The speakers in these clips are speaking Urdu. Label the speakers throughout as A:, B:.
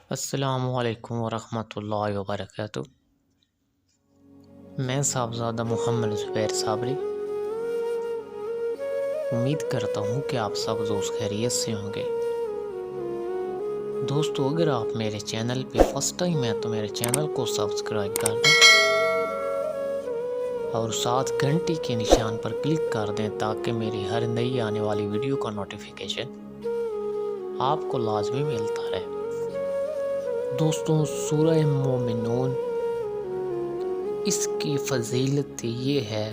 A: السلام علیکم ورحمۃ اللہ وبرکاتہ۔ میں صاحبزادہ محمد زبیر صابری امید کرتا ہوں کہ آپ سب دوست خیریت سے ہوں گے۔ دوستو، اگر آپ میرے چینل پہ فرسٹ ٹائم ہیں تو میرے چینل کو سبسکرائب کر دیں اور ساتھ گھنٹی کے نشان پر کلک کر دیں تاکہ میری ہر نئی آنے والی ویڈیو کا نوٹیفیکیشن آپ کو لازمی ملتا رہے۔ دوستوں، سورہ مومنون، اس کی فضیلت یہ ہے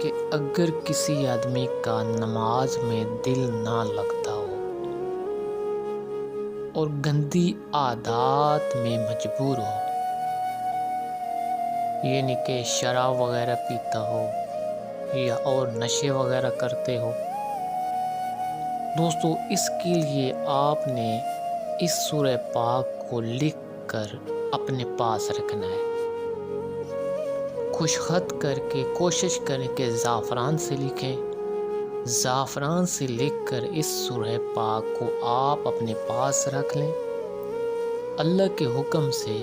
A: کہ اگر کسی آدمی کا نماز میں دل نہ لگتا ہو اور گندی عادات میں مجبور ہو، یعنی کہ شراب وغیرہ پیتا ہو یا اور نشے وغیرہ کرتے ہو، دوستو اس کے لیے آپ نے اس سورہ پاک کو لکھ کر اپنے پاس رکھنا ہے۔ خوش خط کر کے کوشش کریں کہ زعفران سے لکھیں۔ زعفران سے لکھ کر اس سورہ پاک کو آپ اپنے پاس رکھ لیں۔ اللہ کے حکم سے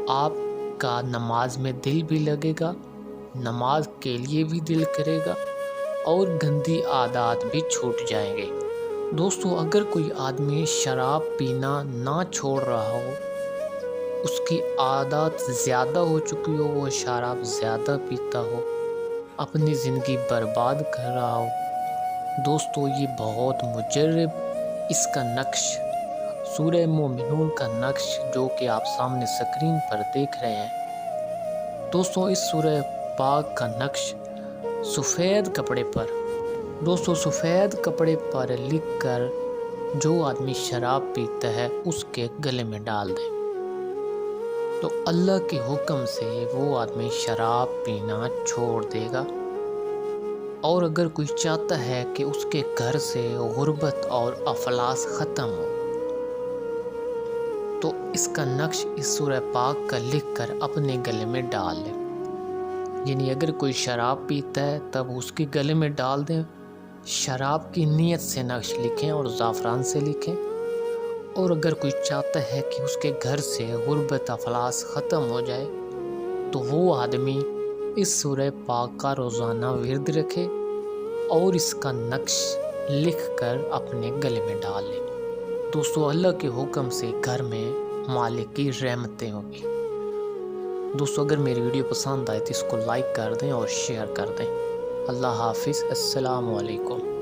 A: آپ کا نماز میں دل بھی لگے گا، نماز کے لیے بھی دل کرے گا اور گندی عادات بھی چھوٹ جائیں گے۔ دوستو، اگر کوئی آدمی شراب پینا نہ چھوڑ رہا ہو، اس کی عادات زیادہ ہو چکی ہو، وہ شراب زیادہ پیتا ہو، اپنی زندگی برباد کر رہا ہو، دوستو یہ بہت مجرب اس کا نقش، سورہ مومنون کا نقش جو کہ آپ سامنے سکرین پر دیکھ رہے ہیں، دوستو اس سورہ پاک کا نقش سفید کپڑے پر لکھ کر جو آدمی شراب پیتا ہے اس کے گلے میں ڈال دیں، تو اللہ کے حکم سے وہ آدمی شراب پینا چھوڑ دے گا۔ اور اگر کوئی چاہتا ہے کہ اس کے گھر سے غربت اور افلاس ختم ہو، تو اس کا نقش اس سورہ پاک کا لکھ کر اپنے گلے میں ڈال لیں۔ یعنی اگر کوئی شراب پیتا ہے تب اس کے گلے میں ڈال دیں، شراب کی نیت سے نقش لکھیں اور زعفران سے لکھیں۔ اور اگر کوئی چاہتا ہے کہ اس کے گھر سے غربت افلاس ختم ہو جائے تو وہ آدمی اس سورہ پاک کا روزانہ ورد رکھے اور اس کا نقش لکھ کر اپنے گلے میں ڈال لے۔ دوستو اللہ کے حکم سے گھر میں مالک کی رحمتیں ہوں گی۔ دوستو اگر میری ویڈیو پسند آئے تو اس کو لائک کر دیں اور شیئر کر دیں۔ اللہ حافظ، السلام علیکم۔